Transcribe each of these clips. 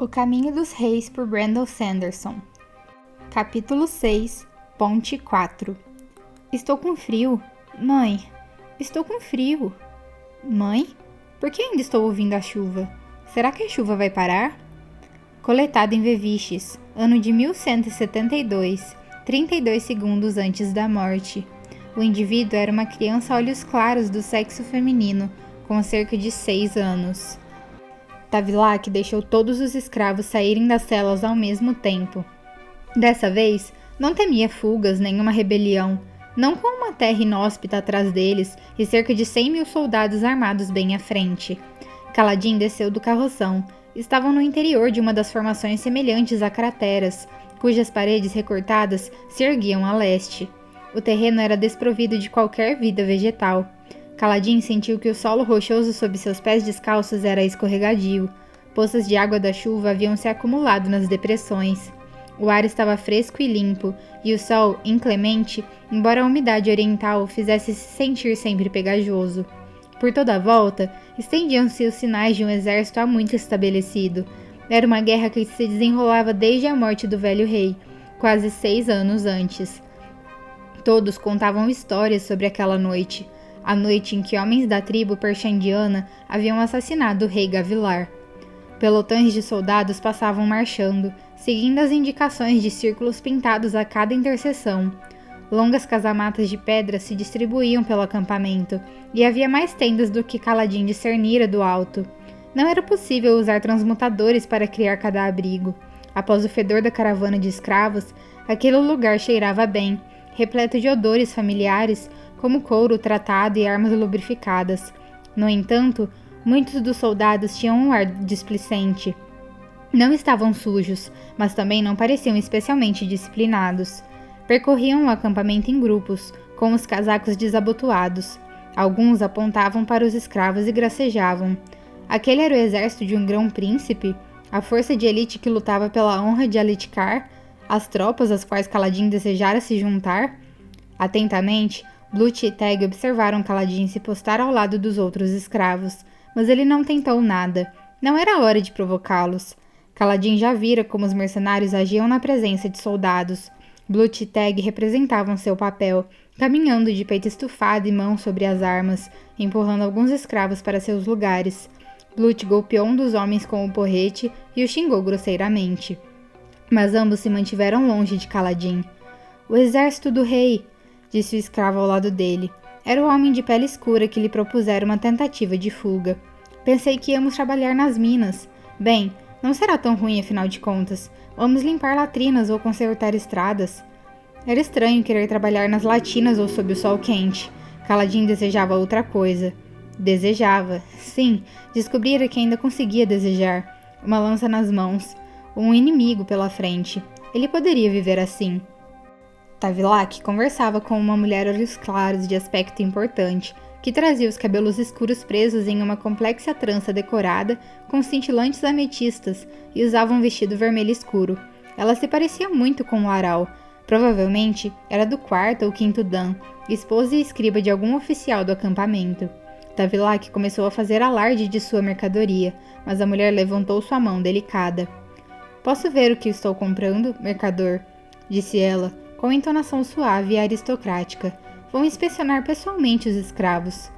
O Caminho dos Reis por Brandon Sanderson. Capítulo 6. Ponte 4. Estou com frio. Mãe, estou com frio. Mãe, por que ainda estou ouvindo a chuva? Será que a chuva vai parar? Coletado em Veviches, ano de 1172, 32 segundos antes da morte. O indivíduo era uma criança a olhos claros do sexo feminino, com cerca de 6 anos. Tavilac deixou todos os escravos saírem das celas ao mesmo tempo. Dessa vez, não temia fugas nem uma rebelião, não com uma terra inóspita atrás deles e cerca de 100.000 soldados armados bem à frente. Kaladin desceu do carroção. Estavam no interior de uma das formações semelhantes a crateras, cujas paredes recortadas se erguiam a leste. O terreno era desprovido de qualquer vida vegetal. Kaladin sentiu que o solo rochoso sob seus pés descalços era escorregadio. Poças de água da chuva haviam se acumulado nas depressões. O ar estava fresco e limpo, e o sol, inclemente, embora a umidade oriental o fizesse se sentir sempre pegajoso. Por toda a volta, estendiam-se os sinais de um exército há muito estabelecido. Era uma guerra que se desenrolava desde a morte do velho rei, quase 6 anos antes. Todos contavam histórias sobre aquela noite, a noite em que homens da tribo perxandiana haviam assassinado o rei Gavilar. Pelotões de soldados passavam marchando, seguindo as indicações de círculos pintados a cada interseção. Longas casamatas de pedra se distribuíam pelo acampamento, e havia mais tendas do que Kaladin discernira do alto. Não era possível usar transmutadores para criar cada abrigo. Após o fedor da caravana de escravos, aquele lugar cheirava bem, repleto de odores familiares, como couro tratado e armas lubrificadas. No entanto, muitos dos soldados tinham um ar displicente. Não estavam sujos, mas também não pareciam especialmente disciplinados. Percorriam o acampamento em grupos, com os casacos desabotoados. Alguns apontavam para os escravos e gracejavam. Aquele era o exército de um grão-príncipe? A força de elite que lutava pela honra de Alitkar? As tropas às quais Kaladin desejara se juntar? Atentamente, Blut e Teg observaram Kaladin se postar ao lado dos outros escravos, mas ele não tentou nada. Não era hora de provocá-los. Kaladin já vira como os mercenários agiam na presença de soldados. Blut e Teg representavam seu papel, caminhando de peito estufado e mãos sobre as armas, empurrando alguns escravos para seus lugares. Blut golpeou um dos homens com o porrete e o xingou grosseiramente. Mas ambos se mantiveram longe de Kaladin. "O exército do rei", disse o escravo ao lado dele. Era o homem de pele escura que lhe propusera uma tentativa de fuga. "Pensei que íamos trabalhar nas minas. Bem, não será tão ruim afinal de contas. Vamos limpar latrinas ou consertar estradas." Era estranho querer trabalhar nas latinas ou sob o sol quente. Kaladin desejava outra coisa. Desejava, sim, descobrira que ainda conseguia desejar. Uma lança nas mãos. Um inimigo pela frente. Ele poderia viver assim. Tavilac conversava com uma mulher olhos claros de aspecto importante, que trazia os cabelos escuros presos em uma complexa trança decorada com cintilantes ametistas e usava um vestido vermelho escuro. Ela se parecia muito com Laral. Provavelmente era do 4º ou 5º Dan, esposa e escriba de algum oficial do acampamento. Tavilac começou a fazer alarde de sua mercadoria, mas a mulher levantou sua mão delicada. "Posso ver o que estou comprando, mercador?" disse ela, com entonação suave e aristocrática. "Vou inspecionar pessoalmente os escravos."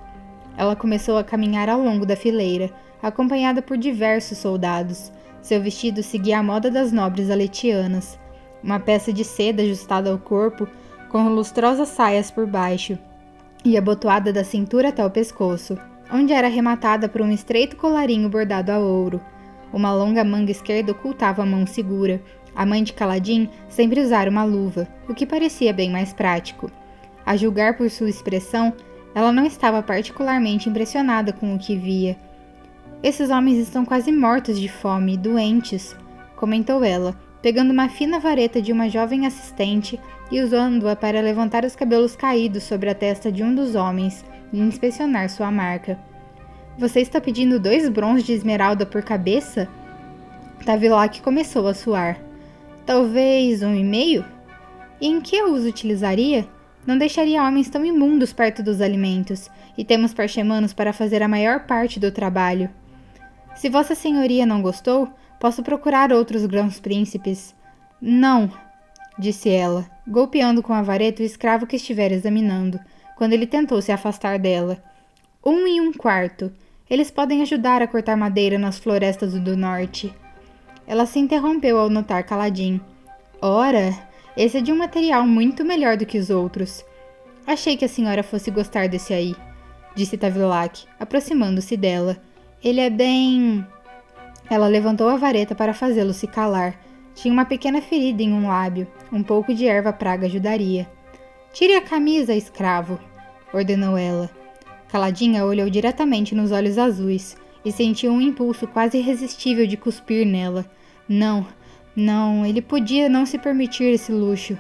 Ela começou a caminhar ao longo da fileira, acompanhada por diversos soldados. Seu vestido seguia a moda das nobres aletianas. Uma peça de seda ajustada ao corpo, com lustrosas saias por baixo, e abotoada da cintura até o pescoço, onde era arrematada por um estreito colarinho bordado a ouro. Uma longa manga esquerda ocultava a mão segura. A mãe de Kaladin sempre usara uma luva, o que parecia bem mais prático. A julgar por sua expressão, ela não estava particularmente impressionada com o que via. "Esses homens estão quase mortos de fome, doentes", comentou ela, pegando uma fina vareta de uma jovem assistente e usando-a para levantar os cabelos caídos sobre a testa de um dos homens e inspecionar sua marca. "Você está pedindo 2 brons de esmeralda por cabeça?" Tavilac começou a suar. "Talvez 1,5? E em que eu os utilizaria? Não deixaria homens tão imundos perto dos alimentos, e temos parchemanos para fazer a maior parte do trabalho." "Se Vossa Senhoria não gostou, Posso procurar outros grãos príncipes. Não, disse ela, golpeando com a vareta o escravo que estivera examinando, quando ele tentou se afastar dela. 1 1/4. Eles podem ajudar a cortar madeira nas florestas do norte. Ela se interrompeu ao notar Kaladin. Ora, esse é de um material muito melhor do que os outros. Achei que a senhora fosse gostar desse aí, disse Tavilac, aproximando-se dela. Ele é bem... Ela levantou a vareta para fazê-lo se calar. Tinha uma pequena ferida em um lábio. Um pouco de erva praga ajudaria. Tire a camisa, escravo, ordenou ela. Kaladin a olhou diretamente nos olhos azuis e sentiu um impulso quase irresistível de cuspir nela. Não, ele podia não se permitir esse luxo.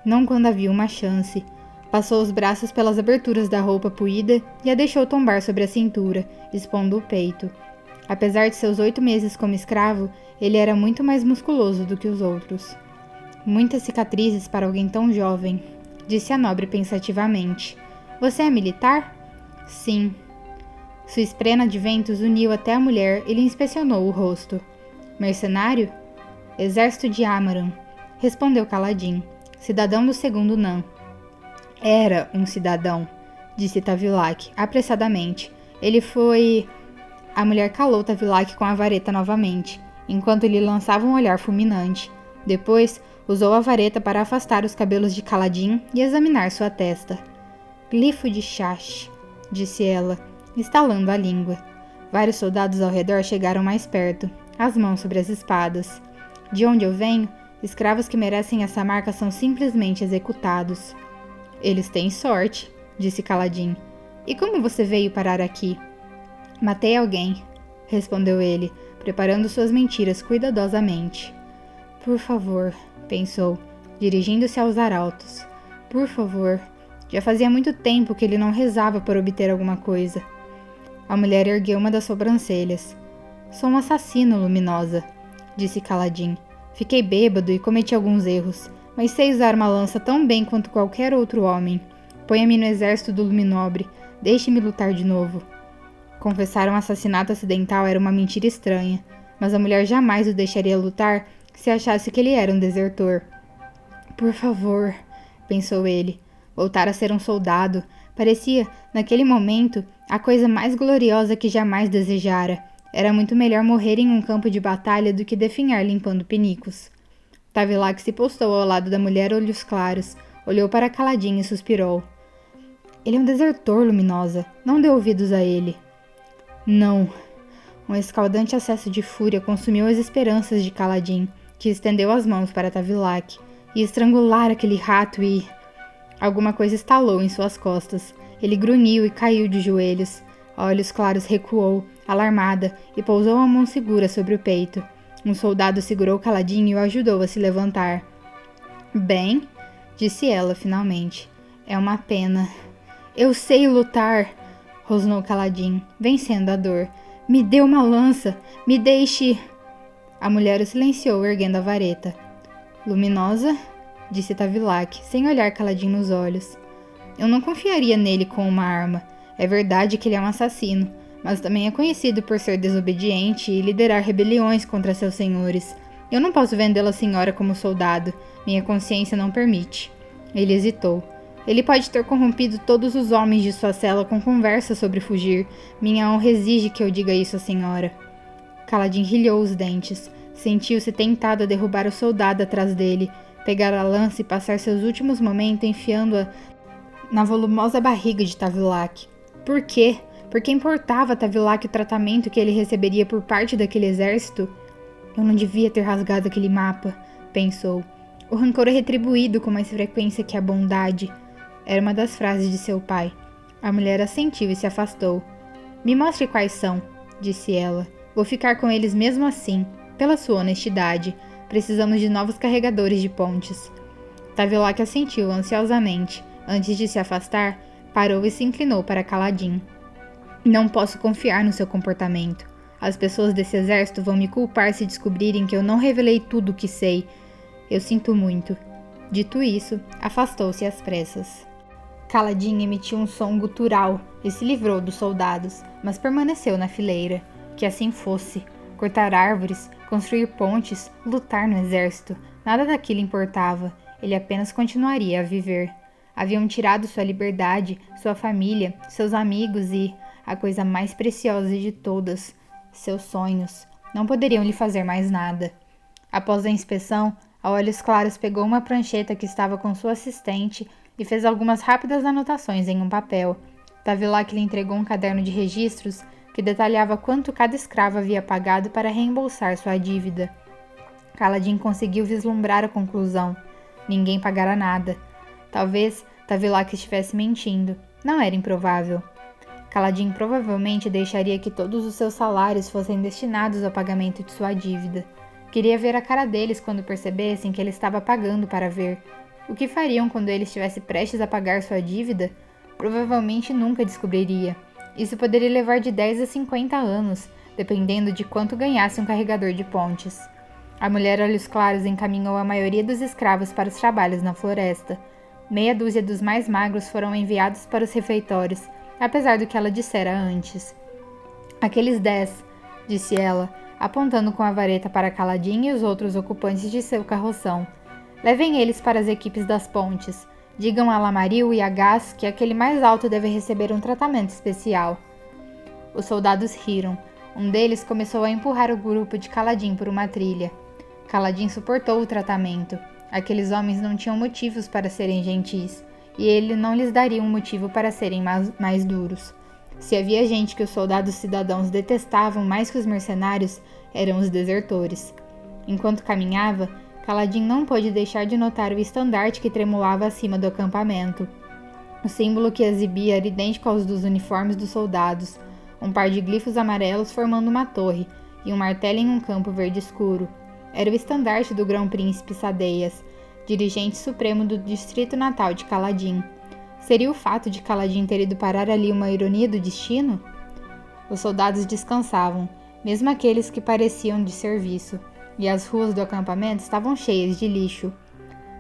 Não quando havia uma chance. Passou os braços pelas aberturas da roupa puída e a deixou tombar sobre a cintura, expondo o peito. Apesar de seus 8 meses como escravo, ele era muito mais musculoso do que os outros. Muitas cicatrizes para alguém tão jovem, disse a nobre pensativamente. Você é militar? Sim. Sua esprena de ventos uniu até a mulher e lhe inspecionou o rosto. Mercenário? Exército de Amaran, respondeu Kaladin, cidadão do segundo Nan. Era um cidadão, disse Tavilac, apressadamente. Ele foi... A mulher calou Tavilac com a vareta novamente, enquanto lhe lançava um olhar fulminante. Depois, usou a vareta para afastar os cabelos de Kaladin e examinar sua testa. Glifo de Shash, disse ela, estalando a língua. Vários soldados ao redor chegaram mais perto, as mãos sobre as espadas. De onde eu venho, escravos que merecem essa marca são simplesmente executados. Eles têm sorte, disse Kaladin. E como você veio parar aqui? Matei alguém, respondeu ele, preparando suas mentiras cuidadosamente. Por favor, pensou, dirigindo-se aos arautos. Por favor. Já fazia muito tempo que ele não rezava por obter alguma coisa. A mulher ergueu uma das sobrancelhas. Sou um assassino, Luminosa, disse Kaladin. Fiquei bêbado e cometi alguns erros, mas sei usar uma lança tão bem quanto qualquer outro homem. Ponha-me no exército do Luminobre. Deixe-me lutar de novo. Confessar um assassinato acidental era uma mentira estranha, mas a mulher jamais o deixaria lutar se achasse que ele era um desertor. Por favor, pensou ele. Voltar a ser um soldado parecia, naquele momento, a coisa mais gloriosa que jamais desejara. Era muito melhor morrer em um campo de batalha do que definhar limpando pinicos. Tavilac se postou ao lado da mulher olhos claros, olhou para Kaladin e suspirou. Ele é um desertor, Luminosa. Não dê ouvidos a ele. Não. Um escaldante acesso de fúria consumiu as esperanças de Kaladin, que estendeu as mãos para Tavilac. Ia estrangular aquele rato e... Alguma coisa estalou em suas costas. Ele grunhiu e caiu de joelhos. A olhos claros recuou, alarmada, e pousou a mão segura sobre o peito. Um soldado segurou Kaladin e o ajudou a se levantar. Bem, disse ela finalmente. É uma pena. Eu sei lutar, rosnou Kaladin, vencendo a dor. Me dê uma lança, me deixe... A mulher o silenciou, erguendo a vareta. Luminosa, disse Tavilac, sem olhar Kaladin nos olhos. Eu não confiaria nele com uma arma. É verdade que ele é um assassino, mas também é conhecido por ser desobediente e liderar rebeliões contra seus senhores. Eu não posso vendê-la à senhora como soldado. Minha consciência não permite. Ele hesitou. Ele pode ter corrompido todos os homens de sua cela com conversa sobre fugir. Minha honra exige que eu diga isso à senhora. Kaladin rilhou os dentes. Sentiu-se tentado a derrubar o soldado atrás dele, pegar a lança e passar seus últimos momentos enfiando-a na volumosa barriga de Tavilac. Por quê? Por que importava a Tavilac o tratamento que ele receberia por parte daquele exército? Eu não devia ter rasgado aquele mapa, pensou. O rancor é retribuído com mais frequência que a bondade. Era uma das frases de seu pai. A mulher assentiu e se afastou. Me mostre quais são, disse ela. Vou ficar com eles mesmo assim, pela sua honestidade. Precisamos de novos carregadores de pontes. Tavilac assentiu ansiosamente. Antes de se afastar, parou e se inclinou para Kaladin. Não posso confiar no seu comportamento. As pessoas desse exército vão me culpar se descobrirem que eu não revelei tudo o que sei. Eu sinto muito. Dito isso, afastou-se às pressas. Kaladin emitiu um som gutural e se livrou dos soldados, mas permaneceu na fileira. Que assim fosse. cortar árvores, construir pontes, lutar no exército. Nada daquilo importava. Ele apenas continuaria a viver. Haviam tirado sua liberdade, sua família, seus amigos e, a coisa mais preciosa de todas, seus sonhos. Não poderiam lhe fazer mais nada. Após a inspeção, a Olhos Claros pegou uma prancheta que estava com sua assistente e fez algumas rápidas anotações em um papel. Tavilac lhe entregou um caderno de registros que detalhava quanto cada escravo havia pagado para reembolsar sua dívida. Kaladin conseguiu vislumbrar a conclusão. Ninguém pagara nada. Talvez Tavilac estivesse mentindo. Não era improvável. Kaladin provavelmente deixaria que todos os seus salários fossem destinados ao pagamento de sua dívida. Queria ver a cara deles quando percebessem que ele estava pagando para ver. O que fariam quando ele estivesse prestes a pagar sua dívida? Provavelmente nunca descobriria. Isso poderia levar de 10 a 50 anos, dependendo de quanto ganhasse um carregador de pontes. A mulher Olhos Claros encaminhou a maioria dos escravos para os trabalhos na floresta. Meia dúzia dos mais magros foram enviados para os refeitórios, apesar do que ela dissera antes. Aqueles 10, disse ela, apontando com a vareta para Kaladin e os outros ocupantes de seu carroção. Levem eles para as equipes das pontes. Digam a Lamaril e a Gás que aquele mais alto deve receber um tratamento especial. Os soldados riram. Um deles começou a empurrar o grupo de Kaladin por uma trilha. Kaladin suportou o tratamento. Aqueles homens não tinham motivos para serem gentis, e ele não lhes daria um motivo para serem mais duros. Se havia gente que os soldados cidadãos detestavam mais que os mercenários, eram os desertores. Enquanto caminhava, Kaladin não pôde deixar de notar o estandarte que tremulava acima do acampamento. O símbolo que exibia era idêntico aos dos uniformes dos soldados, um par de glifos amarelos formando uma torre e um martelo em um campo verde escuro. Era o estandarte do Grão-Príncipe Sadeias, dirigente supremo do distrito natal de Kaladin. Seria o fato de Kaladin ter ido parar ali uma ironia do destino? Os soldados descansavam, mesmo aqueles que pareciam de serviço, e as ruas do acampamento estavam cheias de lixo.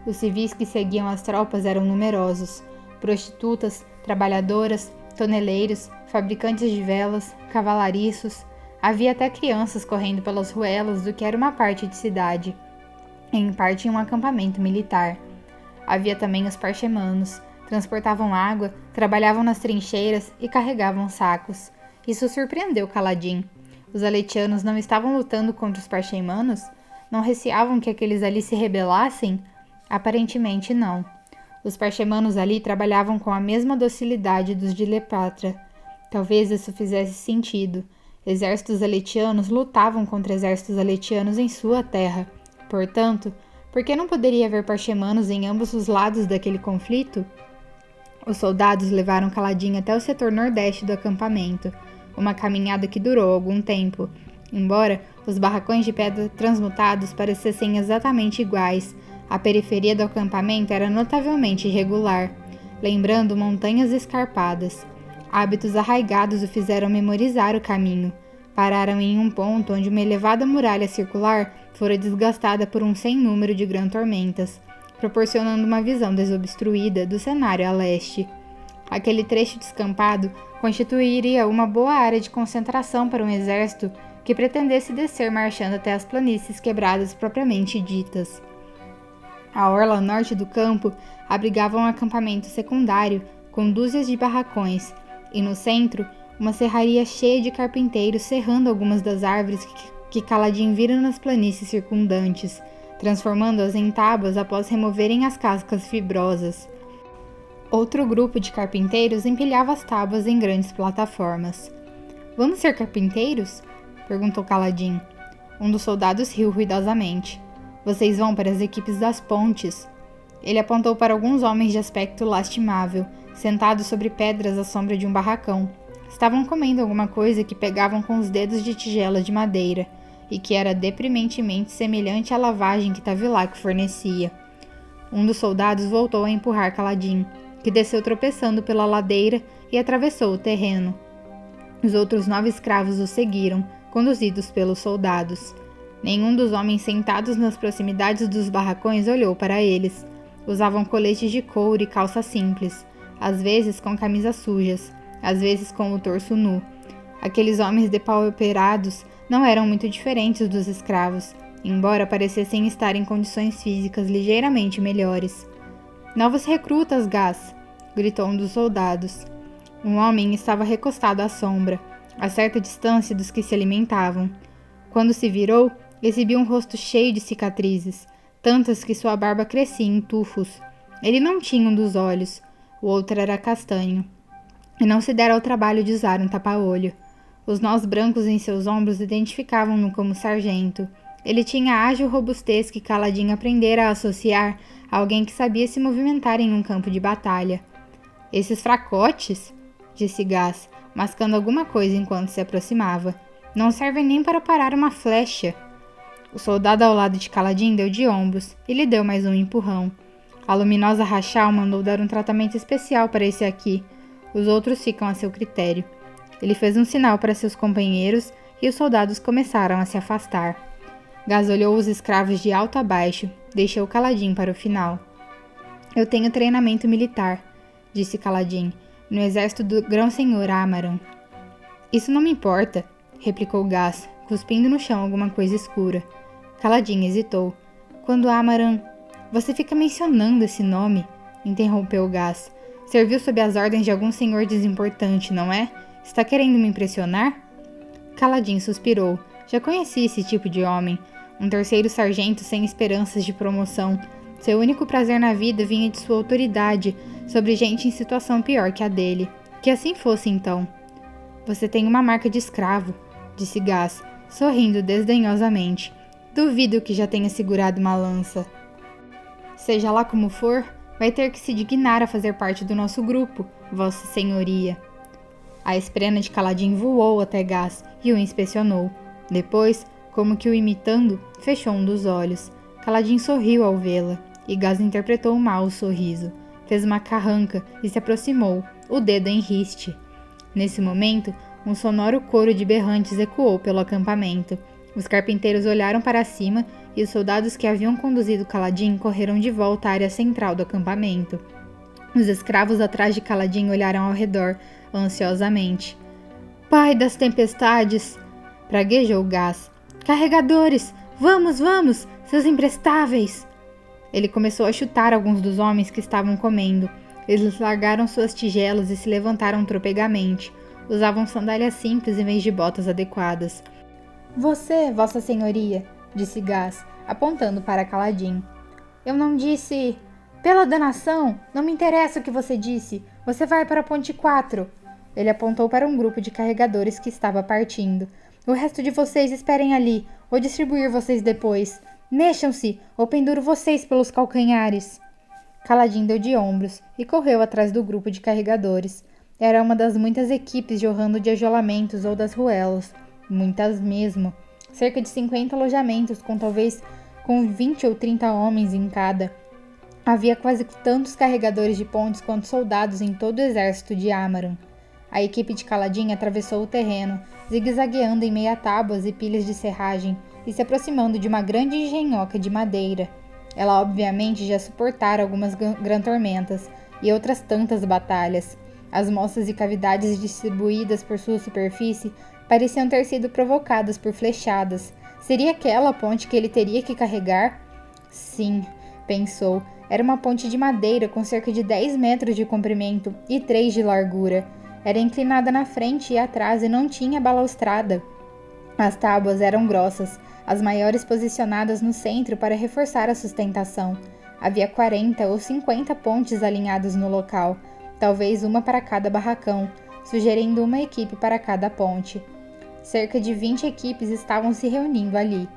Os civis que seguiam as tropas eram numerosos: prostitutas, trabalhadoras, toneleiros, fabricantes de velas, cavalariços. Havia até crianças correndo pelas ruelas do que era uma parte de cidade, em parte um acampamento militar. Havia também os parchemanos. Transportavam água, trabalhavam nas trincheiras e carregavam sacos. Isso surpreendeu Kaladin. Os aletianos não estavam lutando contra os parcheimanos? Não receavam que aqueles ali se rebelassem? Aparentemente não. Os parcheimanos ali trabalhavam com a mesma docilidade dos de Lepatra. Talvez isso fizesse sentido. Exércitos aletianos lutavam contra exércitos aletianos em sua terra. Portanto, por que não poderia haver parcheimanos em ambos os lados daquele conflito? Os soldados levaram Kaladin até o setor nordeste do acampamento, uma caminhada que durou algum tempo. Embora os barracões de pedra transmutados parecessem exatamente iguais, a periferia do acampamento era notavelmente irregular, lembrando montanhas escarpadas. Hábitos arraigados o fizeram memorizar o caminho. Pararam em um ponto onde uma elevada muralha circular fora desgastada por um sem número de grã-tormentas, proporcionando uma visão desobstruída do cenário a leste. Aquele trecho descampado constituiria uma boa área de concentração para um exército que pretendesse descer marchando até as planícies quebradas propriamente ditas. A orla norte do campo abrigava um acampamento secundário com dúzias de barracões, e no centro, uma serraria cheia de carpinteiros serrando algumas das árvores que Kaladin vira nas planícies circundantes, transformando-as em tábuas após removerem as cascas fibrosas. Outro grupo de carpinteiros empilhava as tábuas em grandes plataformas. "Vamos ser carpinteiros?" perguntou Kaladin. Um dos soldados riu ruidosamente. "Vocês vão para as equipes das pontes." Ele apontou para alguns homens de aspecto lastimável, sentados sobre pedras à sombra de um barracão. Estavam comendo alguma coisa que pegavam com os dedos de tigelas de madeira, e que era deprimentemente semelhante à lavagem que Tavilac fornecia. Um dos soldados voltou a empurrar Kaladin, que desceu tropeçando pela ladeira e atravessou o terreno. Os outros 9 escravos o seguiram, conduzidos pelos soldados. Nenhum dos homens sentados nas proximidades dos barracões olhou para eles. Usavam coletes de couro e calças simples, às vezes com camisas sujas, às vezes com o torso nu. Aqueles homens depauperados não eram muito diferentes dos escravos, embora parecessem estar em condições físicas ligeiramente melhores. Novos recrutas, Gas! Gritou um dos soldados. Um homem estava recostado à sombra, a certa distância dos que se alimentavam. Quando se virou, exibiu um rosto cheio de cicatrizes, tantas que sua barba crescia em tufos. Ele não tinha um dos olhos, o outro era castanho, e não se dera ao trabalho de usar um tapa-olho. Os nós brancos em seus ombros identificavam-no como sargento. Ele tinha a ágil robustez que Kaladin aprendera a associar a alguém que sabia se movimentar em um campo de batalha. Esses fracotes, disse Gas, mascando alguma coisa enquanto se aproximava, não servem nem para parar uma flecha. O soldado ao lado de Kaladin deu de ombros e lhe deu mais um empurrão. A luminosa Rachal mandou dar um tratamento especial para esse aqui. Os outros ficam a seu critério. Ele fez um sinal para seus companheiros e os soldados começaram a se afastar. Gas olhou os escravos de alto a baixo, deixou Kaladin para o final. Eu tenho treinamento militar, disse Kaladin, no exército do grão-senhor Amaran. Isso não me importa, replicou Gas, cuspindo no chão alguma coisa escura. Kaladin hesitou. Quando Amaran... Você fica mencionando esse nome, interrompeu Gas. Serviu sob as ordens de algum senhor desimportante, não é? Está querendo me impressionar? Kaladin suspirou. Já conhecia esse tipo de homem. Um terceiro sargento sem esperanças de promoção. Seu único prazer na vida vinha de sua autoridade sobre gente em situação pior que a dele. Que assim fosse, então. Você tem uma marca de escravo, disse Gas, sorrindo desdenhosamente. Duvido que já tenha segurado uma lança. Seja lá como for, vai ter que se dignar a fazer parte do nosso grupo, Vossa Senhoria. A esprena de Kaladin voou até Gas e o inspecionou. Depois, como que o imitando, fechou um dos olhos. Kaladin sorriu ao vê-la, e Gas interpretou mal o sorriso. Fez uma carranca e se aproximou, o dedo em riste. Nesse momento, um sonoro coro de berrantes ecoou pelo acampamento. Os carpinteiros olharam para cima e os soldados que haviam conduzido Kaladin correram de volta à área central do acampamento. Os escravos atrás de Kaladin olharam ao redor, ansiosamente. Pai das tempestades! Praguejou Gas. Carregadores! Vamos, vamos! Seus imprestáveis! Ele começou a chutar alguns dos homens que estavam comendo. Eles largaram suas tigelas e se levantaram tropegamente. Usavam sandálias simples em vez de botas adequadas. Você, Vossa Senhoria, disse Gas, apontando para Kaladin. Eu não disse... Pela danação, não me interessa o que você disse. Você vai para a Ponte 4. Ele apontou para um grupo de carregadores que estava partindo. O resto de vocês esperem ali. Vou distribuir vocês depois. Mexam-se, ou penduro vocês pelos calcanhares. Kaladin deu de ombros e correu atrás do grupo de carregadores. Era uma das muitas equipes jorrando de ajolamentos ou das ruelas. Muitas mesmo. Cerca de 50 alojamentos, com 20 ou 30 homens em cada. Havia quase tantos carregadores de pontes quanto soldados em todo o exército de Amaran. A equipe de Kaladin atravessou o terreno, zigue-zagueando em meio a tábuas e pilhas de serragem e se aproximando de uma grande engenhoca de madeira. Ela obviamente já suportara algumas gran-tormentas e outras tantas batalhas. As moças e cavidades distribuídas por sua superfície pareciam ter sido provocadas por flechadas. Seria aquela a ponte que ele teria que carregar? Sim, pensou. Era uma ponte de madeira com cerca de 10 metros de comprimento e 3 de largura. Era inclinada na frente e atrás e não tinha balaustrada. As tábuas eram grossas, as maiores posicionadas no centro para reforçar a sustentação. Havia 40 ou 50 pontes alinhadas no local, talvez uma para cada barracão, sugerindo uma equipe para cada ponte. Cerca de 20 equipes estavam se reunindo ali.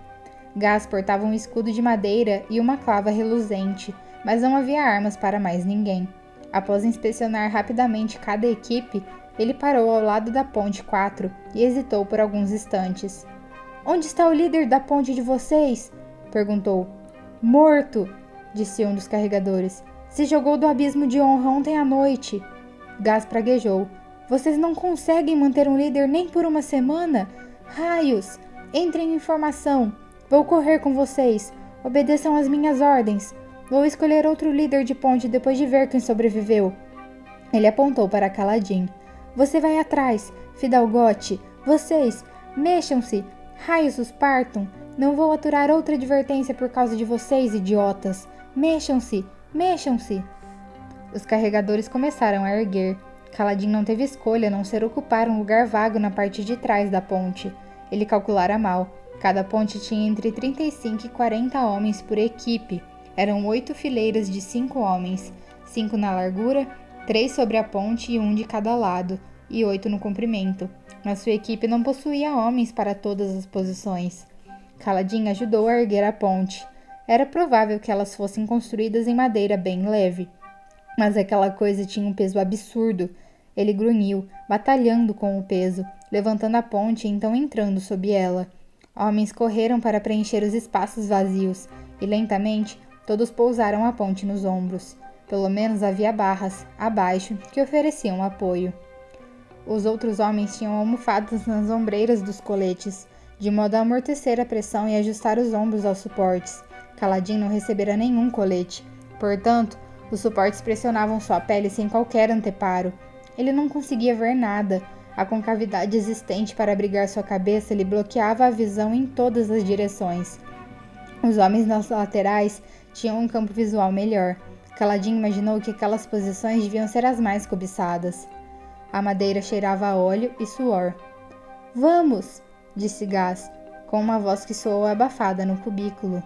Gas portava um escudo de madeira e uma clava reluzente, mas não havia armas para mais ninguém. Após inspecionar rapidamente cada equipe, ele parou ao lado da ponte 4 e hesitou por alguns instantes. Onde está o líder da ponte de vocês? Perguntou. Morto, disse um dos carregadores. Se jogou do abismo de honra ontem à noite. Gas praguejou. Vocês não conseguem manter um líder nem por uma semana? Raios! Entrem em formação. Vou correr com vocês. Obedeçam às minhas ordens. Vou escolher outro líder de ponte depois de ver quem sobreviveu. Ele apontou para Kaladin. Você vai atrás, Fidalgote. Vocês, mexam-se! Raios os partam! Não vou aturar outra advertência por causa de vocês, idiotas! Mexam-se! Mexam-se! Os carregadores começaram a erguer. Kaladin não teve escolha a não ser ocupar um lugar vago na parte de trás da ponte. Ele calculara mal. Cada ponte tinha entre 35 e 40 homens por equipe. Eram 8 fileiras de 5 homens, 5 na largura, 3 sobre a ponte e 1 de cada lado, e 8 no comprimento. Mas sua equipe não possuía homens para todas as posições. Kaladin ajudou a erguer a ponte. Era provável que elas fossem construídas em madeira bem leve. Mas aquela coisa tinha um peso absurdo. Ele grunhiu, batalhando com o peso, levantando a ponte e então entrando sob ela. Homens correram para preencher os espaços vazios, e lentamente todos pousaram a ponte nos ombros. Pelo menos havia barras, abaixo, que ofereciam apoio. Os outros homens tinham almofadas nas ombreiras dos coletes, de modo a amortecer a pressão e ajustar os ombros aos suportes. Kaladin não recebera nenhum colete. Portanto, os suportes pressionavam sua pele sem qualquer anteparo. Ele não conseguia ver nada. A concavidade existente para abrigar sua cabeça lhe bloqueava a visão em todas as direções. Os homens nas laterais tinham um campo visual melhor. Kaladin imaginou que aquelas posições deviam ser as mais cobiçadas. A madeira cheirava a óleo e suor. Vamos! Disse Gaz, com uma voz que soou abafada no cubículo.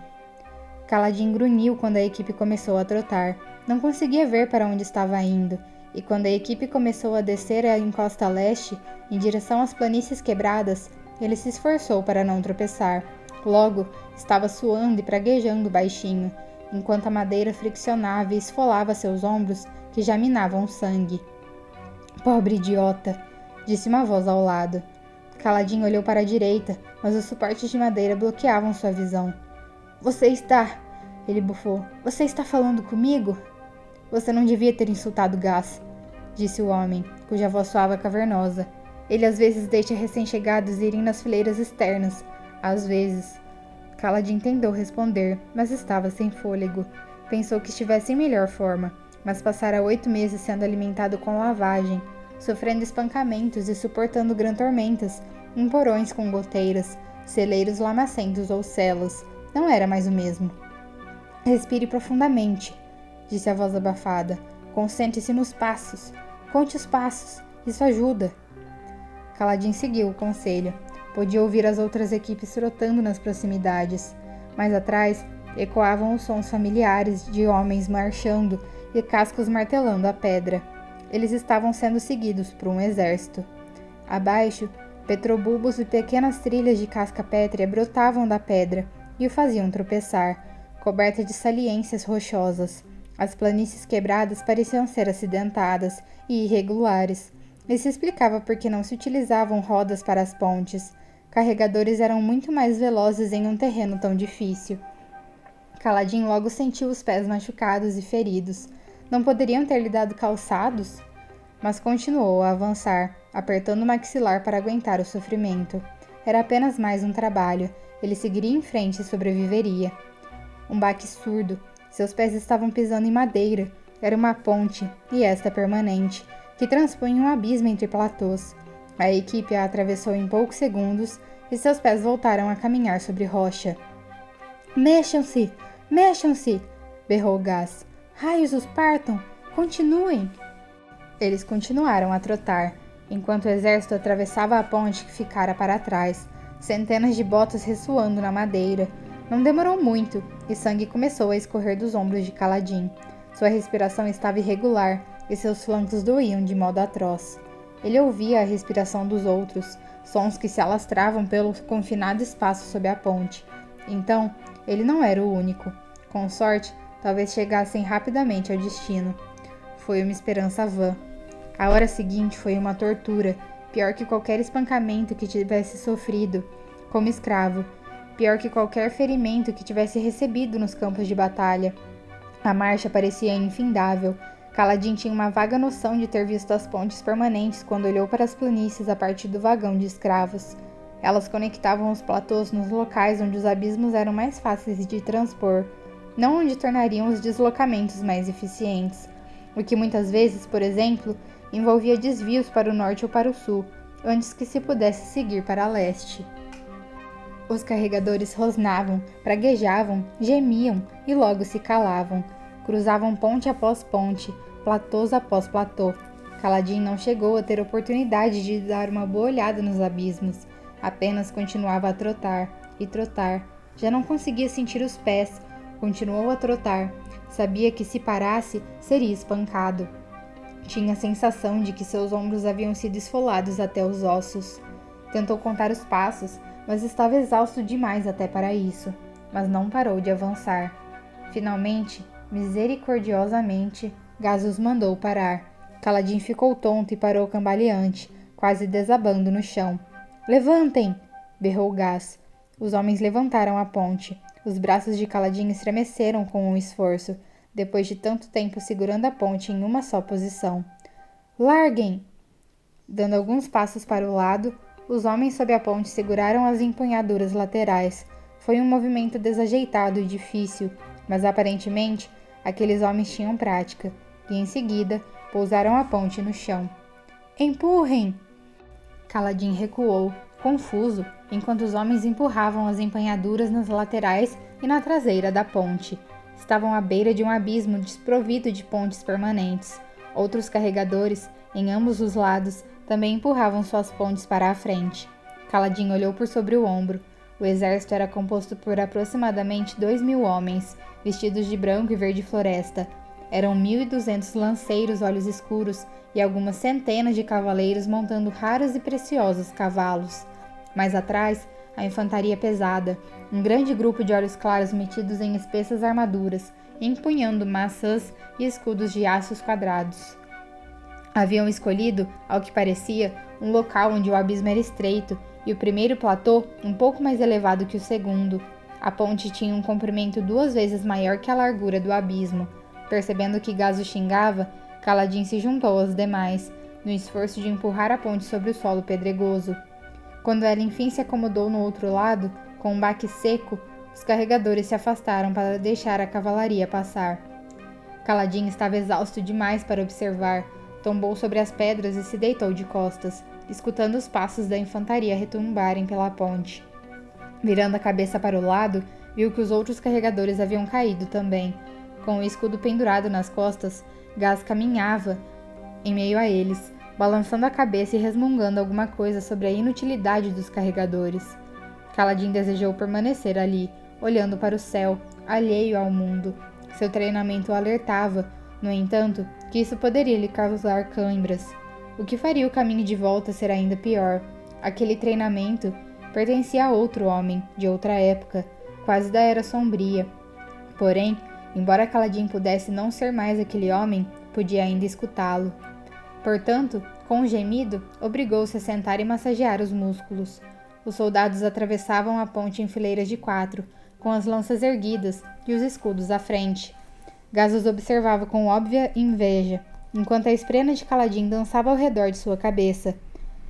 Kaladin grunhiu quando a equipe começou a trotar. Não conseguia ver para onde estava indo. E quando a equipe começou a descer a encosta leste, em direção às planícies quebradas, ele se esforçou para não tropeçar. Logo, estava suando e praguejando baixinho, enquanto a madeira friccionava e esfolava seus ombros, que já minavam sangue. Pobre idiota, disse uma voz ao lado. Kaladin olhou para a direita, mas os suportes de madeira bloqueavam sua visão. Você está... Ele bufou. Você está falando comigo? Você não devia ter insultado Gaz, disse o homem, cuja voz soava cavernosa. Ele às vezes deixa recém-chegados irem nas fileiras externas. Às vezes. Kaladin tentou responder, mas estava sem fôlego. Pensou que estivesse em melhor forma, mas passara 8 meses sendo alimentado com lavagem, sofrendo espancamentos e suportando gran-tormentas, em porões com goteiras, celeiros lamacentos ou celas. Não era mais o mesmo. Respire profundamente, disse a voz abafada. Concentre-se nos passos. Conte os passos. Isso ajuda. Kaladin seguiu o conselho. Podia ouvir as outras equipes trotando nas proximidades. Mais atrás, ecoavam os sons familiares de homens marchando e cascos martelando a pedra. Eles estavam sendo seguidos por um exército. Abaixo, petrobulbos e pequenas trilhas de casca pétrea brotavam da pedra e o faziam tropeçar, coberta de saliências rochosas. As planícies quebradas pareciam ser acidentadas e irregulares. Isso explicava por que não se utilizavam rodas para as pontes. Carregadores eram muito mais velozes em um terreno tão difícil. Kaladin logo sentiu os pés machucados e feridos. Não poderiam ter lhe dado calçados? Mas continuou a avançar, apertando o maxilar para aguentar o sofrimento. Era apenas mais um trabalho. Ele seguiria em frente e sobreviveria. Um baque surdo. Seus pés estavam pisando em madeira. Era uma ponte, e esta permanente, que transpunha um abismo entre platôs. A equipe a atravessou em poucos segundos e seus pés voltaram a caminhar sobre rocha. Mexam-se! Mexam-se! Berrou Gaz. Raios os partam! Continuem! Eles continuaram a trotar, enquanto o exército atravessava a ponte que ficara para trás, centenas de botas ressoando na madeira. Não demorou muito, e sangue começou a escorrer dos ombros de Kaladin. Sua respiração estava irregular, e seus flancos doíam de modo atroz. Ele ouvia a respiração dos outros, sons que se alastravam pelo confinado espaço sob a ponte. Então, ele não era o único. Com sorte, talvez chegassem rapidamente ao destino. Foi uma esperança vã. A hora seguinte foi uma tortura, pior que qualquer espancamento que tivesse sofrido como escravo, pior que qualquer ferimento que tivesse recebido nos campos de batalha. A marcha parecia infindável. Kaladin tinha uma vaga noção de ter visto as pontes permanentes quando olhou para as planícies a partir do vagão de escravos. Elas conectavam os platôs nos locais onde os abismos eram mais fáceis de transpor, não onde tornariam os deslocamentos mais eficientes, o que muitas vezes, por exemplo, envolvia desvios para o norte ou para o sul, antes que se pudesse seguir para leste. Os carregadores rosnavam, praguejavam, gemiam e logo se calavam. Cruzavam ponte após ponte, platôs após platô. Kaladin não chegou a ter oportunidade de dar uma boa olhada nos abismos. Apenas continuava a trotar e trotar. Já não conseguia sentir os pés. Continuou a trotar. Sabia que se parasse, seria espancado. Tinha a sensação de que seus ombros haviam sido esfolados até os ossos. Tentou contar os passos, mas estava exausto demais até para isso. Mas não parou de avançar. Finalmente, misericordiosamente, Gaz os mandou parar. Kaladin ficou tonto e parou cambaleante, quase desabando no chão. Levantem! Berrou Gaz. Os homens levantaram a ponte. Os braços de Kaladin estremeceram com o esforço, depois de tanto tempo segurando a ponte em uma só posição. Larguem! Dando alguns passos para o lado, os homens sob a ponte seguraram as empunhaduras laterais. Foi um movimento desajeitado e difícil, mas aparentemente aqueles homens tinham prática, e em seguida pousaram a ponte no chão. Empurrem! Kaladin recuou, confuso, enquanto os homens empurravam as empunhaduras nas laterais e na traseira da ponte. Estavam à beira de um abismo desprovido de pontes permanentes. Outros carregadores, em ambos os lados, também empurravam suas pontes para a frente. Kaladin olhou por sobre o ombro. O exército era composto por aproximadamente 2.000 homens, vestidos de branco e verde floresta. Eram 1.200 lanceiros olhos escuros e algumas centenas de cavaleiros montando raros e preciosos cavalos. Mais atrás, a infantaria pesada, um grande grupo de olhos claros metidos em espessas armaduras, empunhando maçãs e escudos de aços quadrados. Haviam escolhido, ao que parecia, um local onde o abismo era estreito e o primeiro platô um pouco mais elevado que o segundo. A ponte tinha um comprimento 2 vezes maior que a largura do abismo. Percebendo que Gaz o xingava, Kaladin se juntou aos demais, no esforço de empurrar a ponte sobre o solo pedregoso. Quando ela enfim se acomodou no outro lado, com um baque seco, os carregadores se afastaram para deixar a cavalaria passar. Kaladin estava exausto demais para observar, tombou sobre as pedras e se deitou de costas, escutando os passos da infantaria retumbarem pela ponte. Virando a cabeça para o lado, viu que os outros carregadores haviam caído também. Com o escudo pendurado nas costas, Gaz caminhava em meio a eles, balançando a cabeça e resmungando alguma coisa sobre a inutilidade dos carregadores. Kaladin desejou permanecer ali, olhando para o céu, alheio ao mundo. Seu treinamento o alertava, no entanto, que isso poderia lhe causar câimbras. O que faria o caminho de volta ser ainda pior. Aquele treinamento pertencia a outro homem, de outra época, quase da Era Sombria. Porém, embora Kaladin pudesse não ser mais aquele homem, podia ainda escutá-lo. Portanto, com um gemido, obrigou-se a sentar e massagear os músculos. Os soldados atravessavam a ponte em fileiras de 4, com as lanças erguidas e os escudos à frente. Gaz os observava com óbvia inveja, enquanto a esprena de Kaladin dançava ao redor de sua cabeça.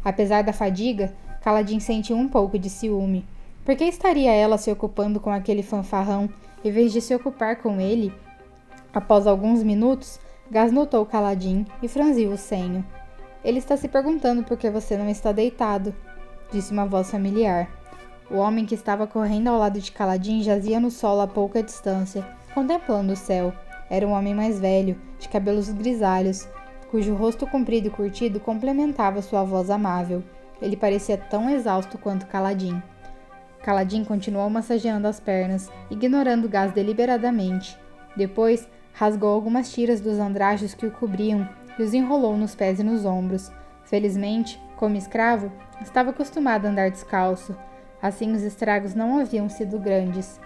Apesar da fadiga, Kaladin sentiu um pouco de ciúme. Por que estaria ela se ocupando com aquele fanfarrão, em vez de se ocupar com ele? Após alguns minutos, Gaz notou Kaladin e franziu o senho. Ele está se perguntando por que você não está deitado, disse uma voz familiar. O homem que estava correndo ao lado de Kaladin jazia no solo a pouca distância, contemplando o céu. Era um homem mais velho, de cabelos grisalhos, cujo rosto comprido e curtido complementava sua voz amável. Ele parecia tão exausto quanto Kaladin. Kaladin continuou massageando as pernas, ignorando Gaz deliberadamente. Depois, rasgou algumas tiras dos andrajos que o cobriam e os enrolou nos pés e nos ombros. Felizmente, como escravo, estava acostumado a andar descalço. Assim, os estragos não haviam sido grandes.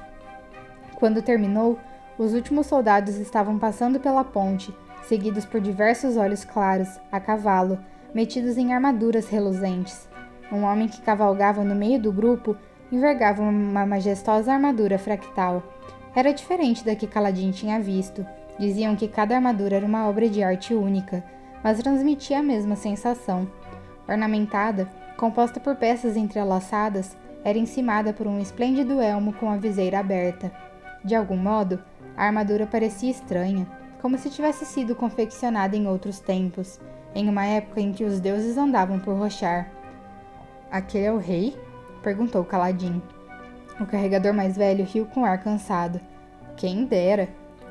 Quando terminou, os últimos soldados estavam passando pela ponte, seguidos por diversos olhos claros, a cavalo, metidos em armaduras reluzentes. Um homem que cavalgava no meio do grupo envergava uma majestosa armadura fractal. Era diferente da que Kaladin tinha visto. Diziam que cada armadura era uma obra de arte única, mas transmitia a mesma sensação. Ornamentada, composta por peças entrelaçadas, era encimada por um esplêndido elmo com a viseira aberta. De algum modo, a armadura parecia estranha, como se tivesse sido confeccionada em outros tempos, em uma época em que os deuses andavam por Roshar. Aquele é o rei? Perguntou Kaladin. O carregador mais velho riu com ar cansado. Quem dera.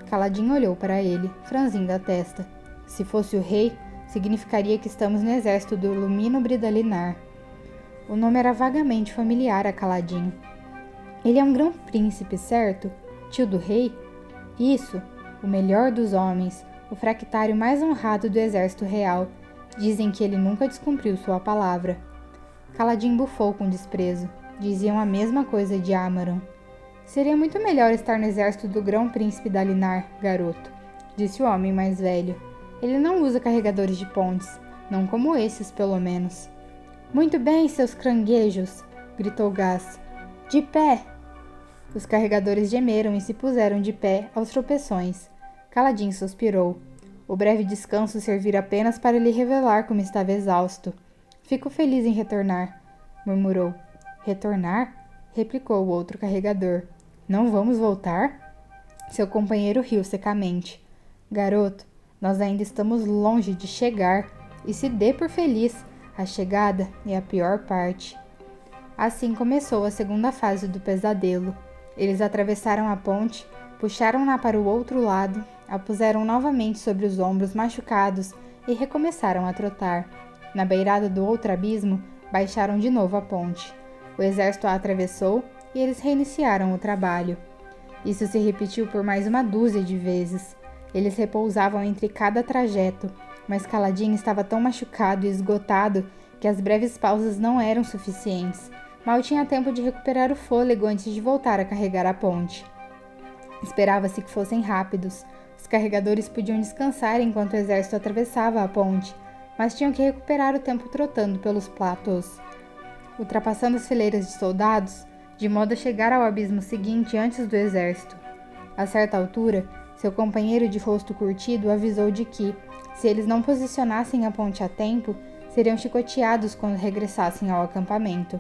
Kaladin olhou para ele, franzindo a testa. Se fosse o rei, significaria que estamos no exército do Lumino Bridalinar. O nome era vagamente familiar a Kaladin. Ele é um grão-príncipe, certo? Tio do rei? Isso, o melhor dos homens, o fractário mais honrado do exército real. Dizem que ele nunca descumpriu sua palavra. Kaladin bufou com desprezo. Diziam a mesma coisa de Amaron. Seria muito melhor estar no exército do grão-príncipe Dalinar, garoto, disse o homem mais velho. Ele não usa carregadores de pontes, não como esses, pelo menos. Muito bem, seus cranguejos, gritou Gaz. De pé! Os carregadores gemeram e se puseram de pé aos tropeções. Kaladin suspirou. O breve descanso servira apenas para lhe revelar como estava exausto. Fico feliz em retornar, murmurou. Retornar? Replicou o outro carregador. Não vamos voltar? Seu companheiro riu secamente. Garoto, nós ainda estamos longe de chegar, e se dê por feliz, a chegada é a pior parte. Assim começou a segunda fase do pesadelo. Eles atravessaram a ponte, puxaram-na para o outro lado, a puseram novamente sobre os ombros machucados e recomeçaram a trotar. Na beirada do outro abismo, baixaram de novo a ponte. O exército a atravessou e eles reiniciaram o trabalho. Isso se repetiu por mais uma dúzia de vezes. Eles repousavam entre cada trajeto, mas Kaladin estava tão machucado e esgotado que as breves pausas não eram suficientes. Mal tinha tempo de recuperar o fôlego antes de voltar a carregar a ponte. Esperava-se que fossem rápidos. Os carregadores podiam descansar enquanto o exército atravessava a ponte, mas tinham que recuperar o tempo trotando pelos platôs, ultrapassando as fileiras de soldados, de modo a chegar ao abismo seguinte antes do exército. A certa altura, seu companheiro de rosto curtido avisou de que, se eles não posicionassem a ponte a tempo, seriam chicoteados quando regressassem ao acampamento.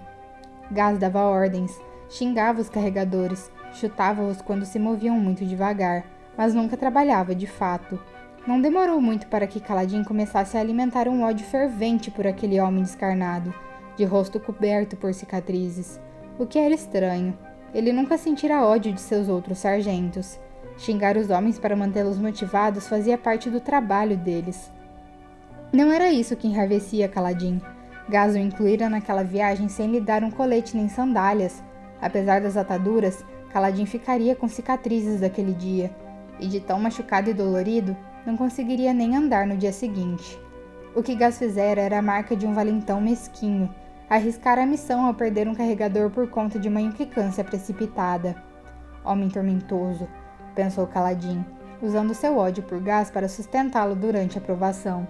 Gaz dava ordens, xingava os carregadores, chutava-os quando se moviam muito devagar, mas nunca trabalhava de fato. Não demorou muito para que Kaladin começasse a alimentar um ódio fervente por aquele homem descarnado, de rosto coberto por cicatrizes. O que era estranho. Ele nunca sentira ódio de seus outros sargentos. Xingar os homens para mantê-los motivados fazia parte do trabalho deles. Não era isso que enraivecia Kaladin. Gaz o incluíra naquela viagem sem lhe dar um colete nem sandálias. Apesar das ataduras, Kaladin ficaria com cicatrizes daquele dia, e de tão machucado e dolorido, não conseguiria nem andar no dia seguinte. O que Gaz fizera era a marca de um valentão mesquinho, arriscar a missão ao perder um carregador por conta de uma implicância precipitada. Homem tormentoso, pensou Kaladin, usando seu ódio por Gaz para sustentá-lo durante a provação.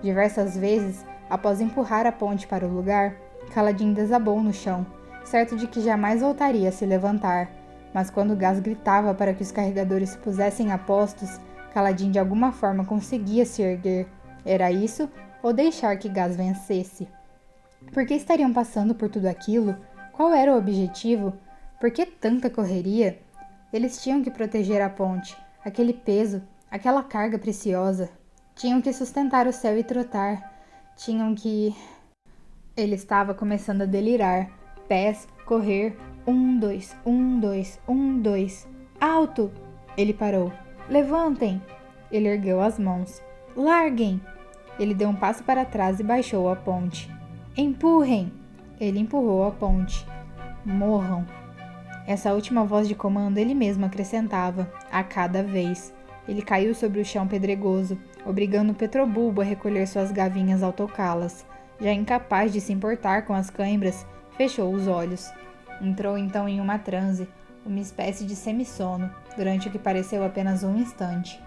Diversas vezes, após empurrar a ponte para o lugar, Kaladin desabou no chão, certo de que jamais voltaria a se levantar, mas quando Gaz gritava para que os carregadores se pusessem a postos, Kaladin de alguma forma conseguia se erguer. Era isso ou deixar que Gaz vencesse? Por que estariam passando por tudo aquilo? Qual era o objetivo? Por que tanta correria? Eles tinham que proteger a ponte, aquele peso, aquela carga preciosa. Tinham que sustentar o céu e trotar. Tinham que... Ele estava começando a delirar. Pés, correr. 1, 2, 1, 2, 1, 2. Alto! Ele parou. Levantem! Ele ergueu as mãos. Larguem! Ele deu um passo para trás e baixou a ponte. Empurrem! Ele empurrou a ponte. Morram! Essa última voz de comando ele mesmo acrescentava, a cada vez. Ele caiu sobre o chão pedregoso, obrigando o Petrobulbo a recolher suas gavinhas ao tocá-las. Já incapaz de se importar com as cãibras, fechou os olhos. Entrou então em uma transe, uma espécie de semissono, durante o que pareceu apenas um instante.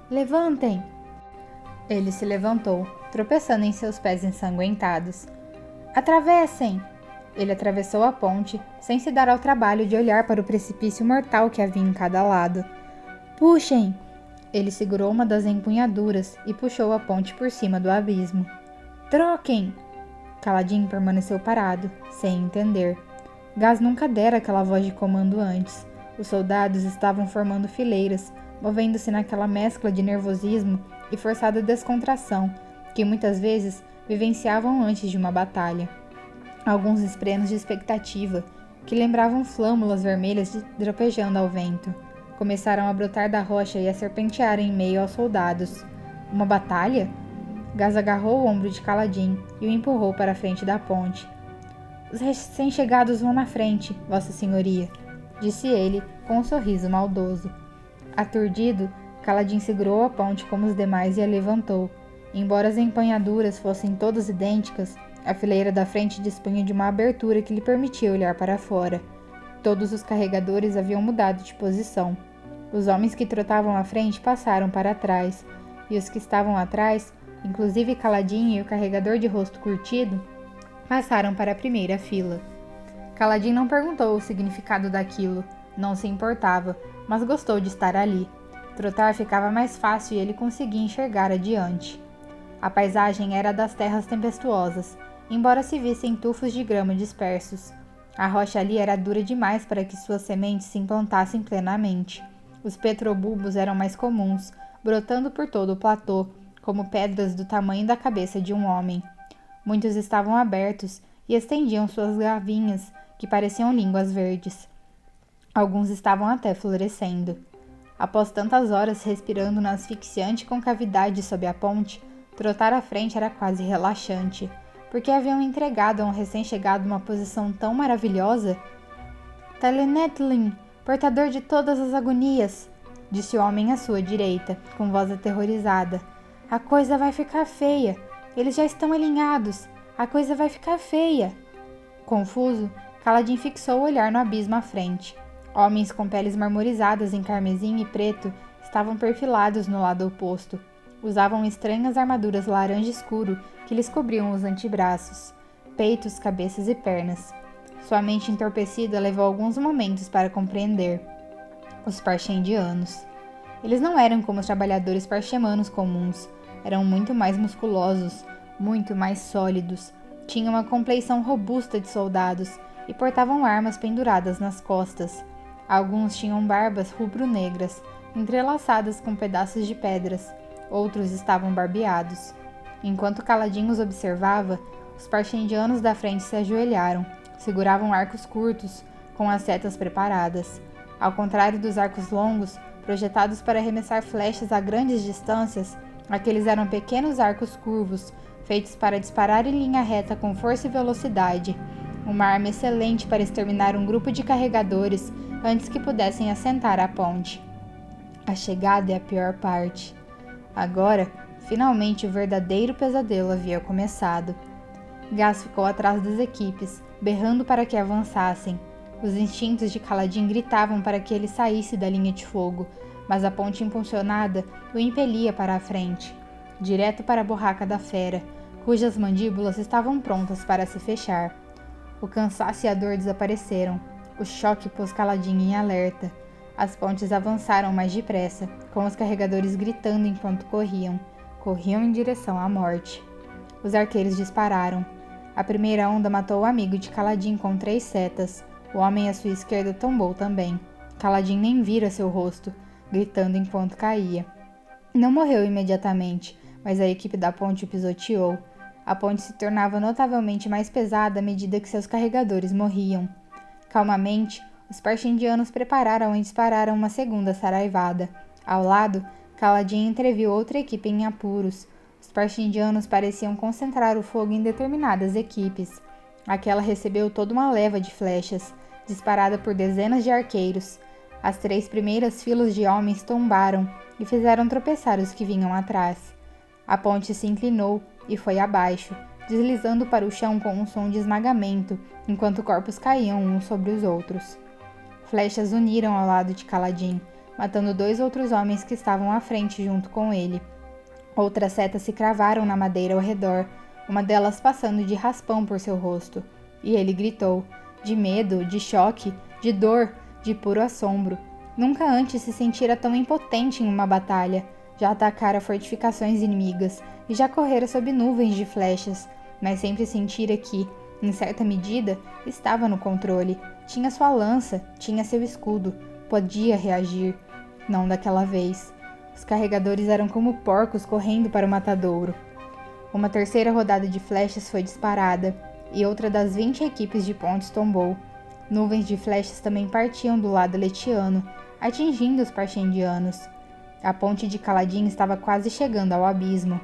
Levantem! Ele se levantou, tropeçando em seus pés ensanguentados. Atravessem! Ele atravessou a ponte, sem se dar ao trabalho de olhar para o precipício mortal que havia em cada lado. Puxem! Ele segurou uma das empunhaduras e puxou a ponte por cima do abismo. Troquem! Kaladin permaneceu parado, sem entender. Gaz nunca dera aquela voz de comando antes. Os soldados estavam formando fileiras, movendo-se naquela mescla de nervosismo e forçada descontração que muitas vezes vivenciavam antes de uma batalha. alguns esprenos de expectativa, que lembravam flâmulas vermelhas dropejando ao vento. Começaram a brotar da rocha e a serpentear em meio aos soldados. Uma batalha? Gaz agarrou o ombro de Kaladin e o empurrou para a frente da ponte. Os recém-chegados vão na frente, Vossa Senhoria, disse ele com um sorriso maldoso. Aturdido, Kaladin segurou a ponte como os demais e a levantou. Embora as empunhaduras fossem todas idênticas, a fileira da frente dispunha de uma abertura que lhe permitia olhar para fora. Todos os carregadores haviam mudado de posição. Os homens que trotavam à frente passaram para trás, e os que estavam atrás, inclusive Kaladin e o carregador de rosto curtido, passaram para a primeira fila. Kaladin não perguntou o significado daquilo, não se importava, mas gostou de estar ali. Trotar ficava mais fácil e ele conseguia enxergar adiante. A paisagem era das terras tempestuosas, embora se vissem tufos de grama dispersos. A rocha ali era dura demais para que suas sementes se implantassem plenamente. Os petrobulbos eram mais comuns, brotando por todo o platô, como pedras do tamanho da cabeça de um homem. Muitos estavam abertos e estendiam suas gavinhas, que pareciam línguas verdes. Alguns estavam até florescendo. Após tantas horas respirando na asfixiante concavidade sob a ponte, trotar à frente era quase relaxante, porque haviam entregado a um recém-chegado uma posição tão maravilhosa. Telenetlin, portador de todas as agonias, disse o homem à sua direita, com voz aterrorizada. A coisa vai ficar feia. Eles já estão alinhados. A coisa vai ficar feia. Confuso, Kaladin fixou o olhar no abismo à frente. Homens com peles marmorizadas em carmesim e preto estavam perfilados no lado oposto. Usavam estranhas armaduras laranja escuro que lhes cobriam os antebraços, peitos, cabeças e pernas. Sua mente entorpecida levou alguns momentos para compreender. Os Parshendianos. Eles não eram como os trabalhadores parchemanos comuns. Eram muito mais musculosos, muito mais sólidos. Tinham uma compleição robusta de soldados e portavam armas penduradas nas costas. Alguns tinham barbas rubro-negras, entrelaçadas com pedaços de pedras. Outros estavam barbeados. Enquanto Kaladin os observava, os Parshendianos da frente se ajoelharam, seguravam arcos curtos, com as setas preparadas. Ao contrário dos arcos longos, projetados para arremessar flechas a grandes distâncias, aqueles eram pequenos arcos curvos, feitos para disparar em linha reta com força e velocidade. Uma arma excelente para exterminar um grupo de carregadores antes que pudessem assentar a ponte. A chegada é a pior parte. Agora, finalmente o verdadeiro pesadelo havia começado. Gaz ficou atrás das equipes, berrando para que avançassem. Os instintos de Kaladin gritavam para que ele saísse da linha de fogo, mas a ponte impulsionada o impelia para a frente, direto para a borraca da fera, cujas mandíbulas estavam prontas para se fechar. O cansaço e a dor desapareceram. O choque pôs Kaladin em alerta. As pontes avançaram mais depressa, com os carregadores gritando enquanto corriam. Corriam em direção à morte. Os arqueiros dispararam. A primeira onda matou o amigo de Kaladin com 3 setas. O homem à sua esquerda tombou também. Kaladin nem vira seu rosto, gritando enquanto caía. Não morreu imediatamente, mas a equipe da ponte o pisoteou. A ponte se tornava notavelmente mais pesada à medida que seus carregadores morriam. Calmamente, os Parshendianos prepararam e dispararam uma segunda saraivada. Ao lado, Kaladin entreviu outra equipe em apuros. Os Parshendianos pareciam concentrar o fogo em determinadas equipes. Aquela recebeu toda uma leva de flechas, disparada por dezenas de arqueiros. As 3 primeiras filas de homens tombaram e fizeram tropeçar os que vinham atrás. A ponte se inclinou e foi abaixo, deslizando para o chão com um som de esmagamento, enquanto corpos caíam uns sobre os outros. Flechas uniram ao lado de Kaladin, matando 2 outros homens que estavam à frente junto com ele. Outras setas se cravaram na madeira ao redor, uma delas passando de raspão por seu rosto. E ele gritou, de medo, de choque, de dor, de puro assombro. Nunca antes se sentira tão impotente em uma batalha. Já atacara fortificações inimigas e já correra sob nuvens de flechas, mas sempre sentira que, em certa medida, estava no controle. Tinha sua lança, tinha seu escudo, podia reagir. Não daquela vez. Os carregadores eram como porcos correndo para o matadouro. Uma terceira rodada de flechas foi disparada. e outra das 20 equipes de pontes tombou. Nuvens de flechas também partiam do lado letiano, atingindo os parchendianos. A ponte de Kaladin estava quase chegando ao abismo.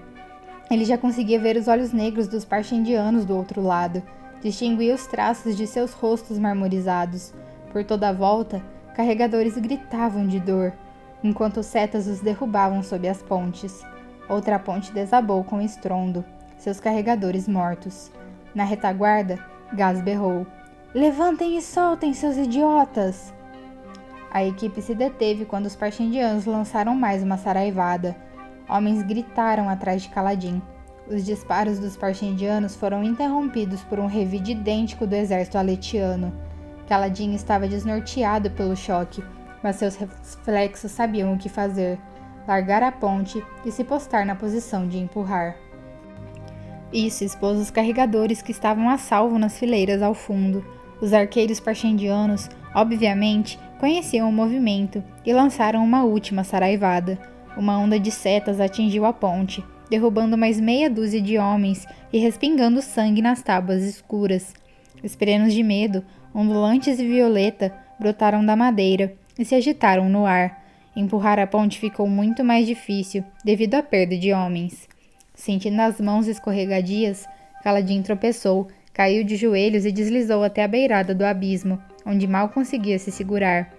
Ele já conseguia ver os olhos negros dos parchendianos do outro lado, distinguia os traços de seus rostos marmorizados. Por toda a volta, carregadores gritavam de dor, enquanto setas os derrubavam sob as pontes. Outra ponte desabou com estrondo, seus carregadores mortos. Na retaguarda, Gaz berrou: "Levantem e soltem, seus idiotas!" A equipe se deteve quando os parchendianos lançaram mais uma saraivada. Homens gritaram atrás de Kaladin. Os disparos dos parchendianos foram interrompidos por um revide idêntico do exército aletiano. Kaladin estava desnorteado pelo choque, mas seus reflexos sabiam o que fazer: largar a ponte e se postar na posição de empurrar. Isso expôs os carregadores que estavam a salvo nas fileiras ao fundo. Os arqueiros parchendianos, obviamente, conheciam o movimento e lançaram uma última saraivada. Uma onda de setas atingiu a ponte, derrubando mais meia dúzia de homens e respingando sangue nas tábuas escuras. Esprenos de medo, ondulantes e violeta, brotaram da madeira e se agitaram no ar. Empurrar a ponte ficou muito mais difícil, devido à perda de homens. Sentindo as mãos escorregadias, Kaladin tropeçou, caiu de joelhos e deslizou até a beirada do abismo, onde mal conseguia se segurar.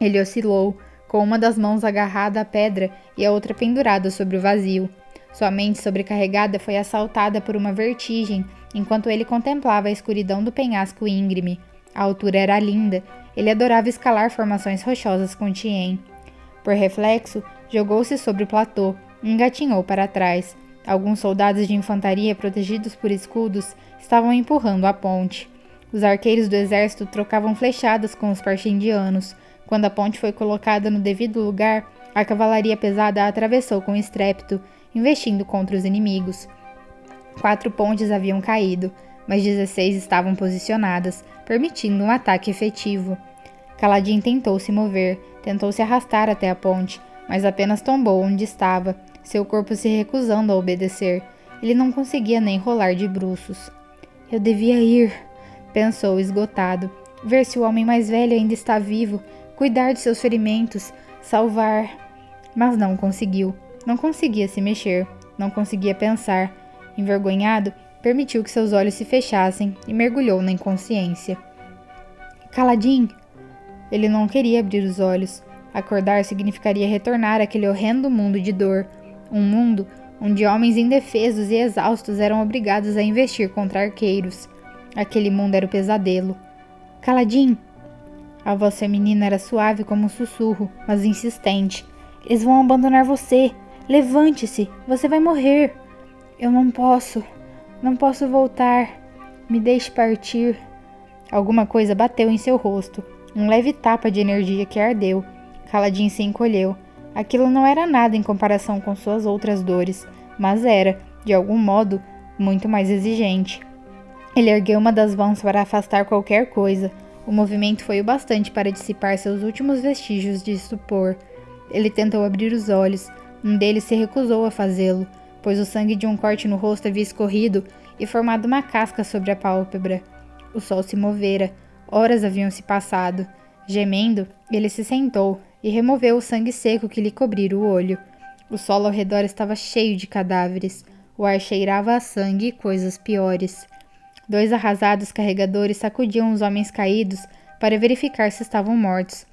Ele oscilou, com uma das mãos agarrada à pedra e a outra pendurada sobre o vazio. Sua mente sobrecarregada foi assaltada por uma vertigem, enquanto ele contemplava a escuridão do penhasco íngreme. A altura era linda, ele adorava escalar formações rochosas com Tien. Por reflexo, jogou-se sobre o platô e engatinhou para trás. Alguns soldados de infantaria, protegidos por escudos, estavam empurrando a ponte. Os arqueiros do exército trocavam flechadas com os parchendianos. Quando a ponte foi colocada no devido lugar, a cavalaria pesada a atravessou com estrépito, investindo contra os inimigos. 4 pontes haviam caído, mas 16 estavam posicionadas, permitindo um ataque efetivo. Kaladin tentou se mover, tentou se arrastar até a ponte, mas apenas tombou onde estava, seu corpo se recusando a obedecer. Ele não conseguia nem rolar de bruços. Eu devia ir, pensou esgotado, ver se o homem mais velho ainda está vivo, cuidar de seus ferimentos, salvar. Mas não conseguiu. Não conseguia se mexer, não conseguia pensar. Envergonhado, permitiu que seus olhos se fechassem e mergulhou na inconsciência. Kaladin! Ele não queria abrir os olhos. Acordar significaria retornar àquele horrendo mundo de dor. Um mundo onde homens indefesos e exaustos eram obrigados a investir contra arqueiros. Aquele mundo era o pesadelo. Kaladin! A voz feminina era suave como um sussurro, mas insistente. Eles vão abandonar você. Levante-se, você vai morrer. Eu não posso voltar. Me deixe partir. Alguma coisa bateu em seu rosto, um leve tapa de energia que ardeu. Kaladin se encolheu. Aquilo não era nada em comparação com suas outras dores, mas era, de algum modo, muito mais exigente. Ele ergueu uma das mãos para afastar qualquer coisa. O movimento foi o bastante para dissipar seus últimos vestígios de estupor. Ele tentou abrir os olhos. Um deles se recusou a fazê-lo, pois o sangue de um corte no rosto havia escorrido e formado uma casca sobre a pálpebra. O sol se movera. Horas haviam se passado. Gemendo, ele se sentou e removeu o sangue seco que lhe cobrira o olho. O solo ao redor estava cheio de cadáveres. O ar cheirava a sangue e coisas piores. 2 arrasados carregadores sacudiam os homens caídos para verificar se estavam mortos.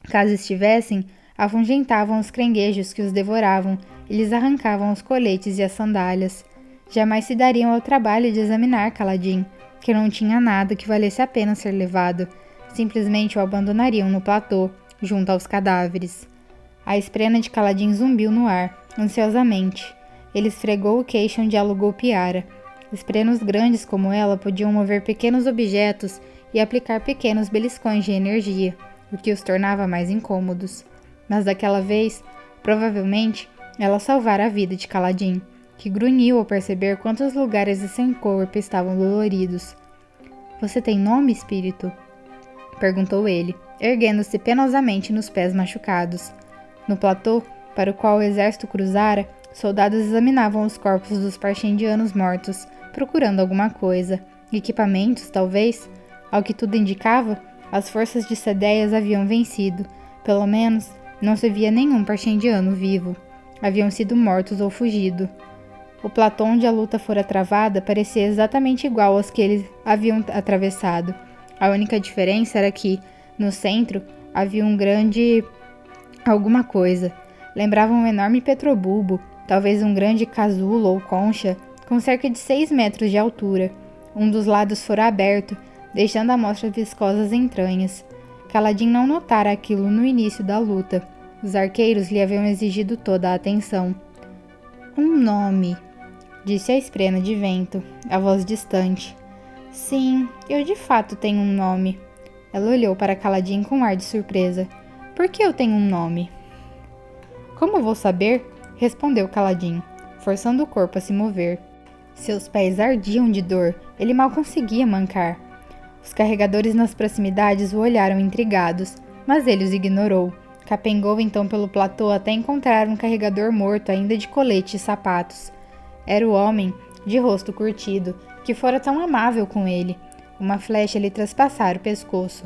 Caso estivessem, afugentavam os caranguejos que os devoravam e lhes arrancavam os coletes e as sandálias. Jamais se dariam ao trabalho de examinar Kaladin, que não tinha nada que valesse a pena ser levado. Simplesmente o abandonariam no platô, junto aos cadáveres. A esprena de Kaladin zumbiu no ar, ansiosamente. Ele esfregou o queixo onde ela o golpeara. Esprenos grandes como ela podiam mover pequenos objetos e aplicar pequenos beliscões de energia, o que os tornava mais incômodos. Mas daquela vez, provavelmente, ela salvara a vida de Kaladin, que grunhiu ao perceber quantos lugares de seu corpo estavam doloridos. Você tem nome, espírito? Perguntou ele, erguendo-se penosamente nos pés machucados. No platô, para o qual o exército cruzara, soldados examinavam os corpos dos parchendianos mortos, procurando alguma coisa, Equipamentos, talvez? Ao que tudo indicava, as forças de Cedéias haviam vencido. Pelo menos, não se via nenhum parchendiano vivo. Haviam sido mortos ou fugido. O platô onde a luta fora travada parecia exatamente igual aos que eles haviam atravessado. A única diferença era que, no centro, havia um grande alguma coisa. Lembrava um enorme petrobulbo, talvez um grande casulo ou concha, com cerca de 6 metros de altura. Um dos lados fora aberto, deixando à mostra viscosas entranhas. Kaladin não notara aquilo no início da luta. Os arqueiros lhe haviam exigido toda a atenção. Um nome, disse a esprena de vento, a voz distante. Sim, eu de fato tenho um nome. Ela olhou para Kaladin com ar de surpresa. Por que eu tenho um nome? Como vou saber? Respondeu Kaladin, forçando o corpo a se mover. Seus pés ardiam de dor, ele mal conseguia mancar. Os carregadores nas proximidades o olharam intrigados, mas ele os ignorou. Capengou então pelo platô até encontrar um carregador morto ainda de colete e sapatos. Era o homem, de rosto curtido, que fora tão amável com ele. Uma flecha lhe traspassara o pescoço.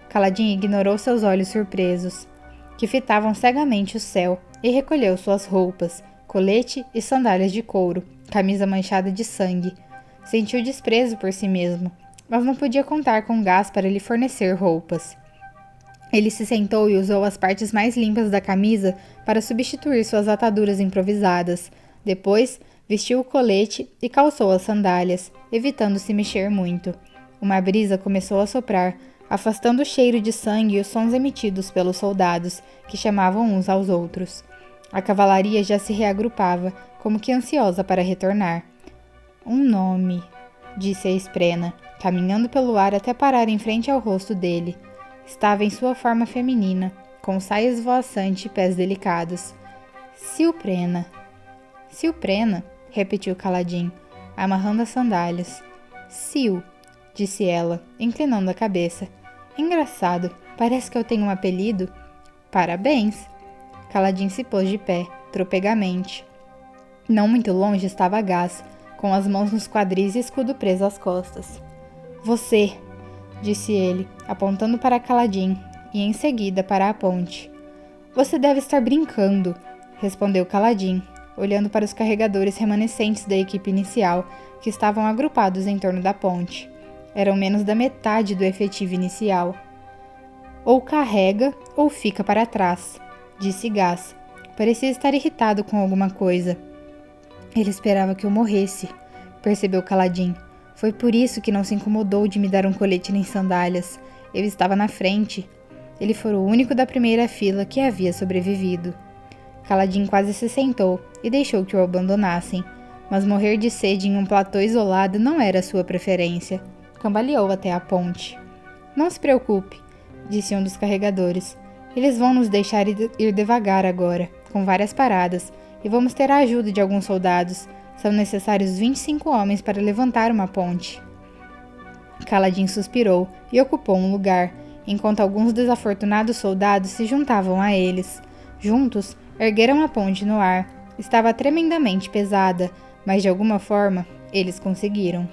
Kaladin ignorou seus olhos surpresos, que fitavam cegamente o céu, e recolheu suas roupas, colete e sandálias de couro, camisa manchada de sangue. Sentiu desprezo por si mesmo, mas não podia contar com gás para lhe fornecer roupas. Ele se sentou e usou as partes mais limpas da camisa para substituir suas ataduras improvisadas. Depois, vestiu o colete e calçou as sandálias, evitando se mexer muito. Uma brisa começou a soprar, afastando o cheiro de sangue e os sons emitidos pelos soldados, que chamavam uns aos outros. A cavalaria já se reagrupava, como que ansiosa para retornar. Um nome, disse a esprena, caminhando pelo ar até parar em frente ao rosto dele. Estava em sua forma feminina, com saia esvoaçante e pés delicados. Silprena. Silprena, repetiu Kaladin, amarrando as sandálias. Sil, disse ela, inclinando a cabeça. Engraçado, parece que eu tenho um apelido. Parabéns. Kaladin se pôs de pé, tropegamente. Não muito longe estava Gás, com as mãos nos quadris e escudo preso às costas. Você, disse ele, apontando para Kaladin, e em seguida para a ponte. Você deve estar brincando, respondeu Kaladin, olhando para os carregadores remanescentes da equipe inicial, que estavam agrupados em torno da ponte. Eram menos da metade do efetivo inicial. Ou carrega, ou fica para trás, disse Gás. Parecia estar irritado com alguma coisa. Ele esperava que eu morresse, percebeu Kaladin. Foi por isso que não se incomodou de me dar um colete nem sandálias. Eu estava na frente. Ele fora o único da primeira fila que havia sobrevivido. Kaladin quase se sentou e deixou que o abandonassem, mas morrer de sede em um platô isolado não era sua preferência. Cambaleou até a ponte. Não se preocupe, disse um dos carregadores. Eles vão nos deixar ir devagar agora, com várias paradas, e vamos ter a ajuda de alguns soldados. São necessários 25 homens para levantar uma ponte. Kaladin suspirou e ocupou um lugar, enquanto alguns desafortunados soldados se juntavam a eles. Juntos, ergueram a ponte no ar. Estava tremendamente pesada, mas de alguma forma, eles conseguiram.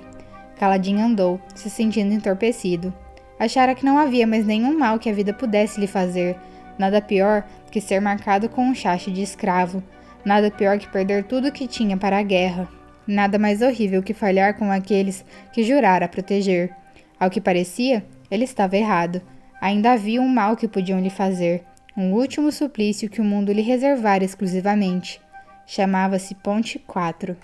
Kaladin andou, se sentindo entorpecido. Achara que não havia mais nenhum mal que a vida pudesse lhe fazer. Nada pior que ser marcado com um chache de escravo. Nada pior que perder tudo o que tinha para a guerra. Nada mais horrível que falhar com aqueles que jurara proteger. Ao que parecia, ele estava errado. Ainda havia um mal que podiam lhe fazer. Um último suplício que o mundo lhe reservara exclusivamente. Chamava-se Ponte 4.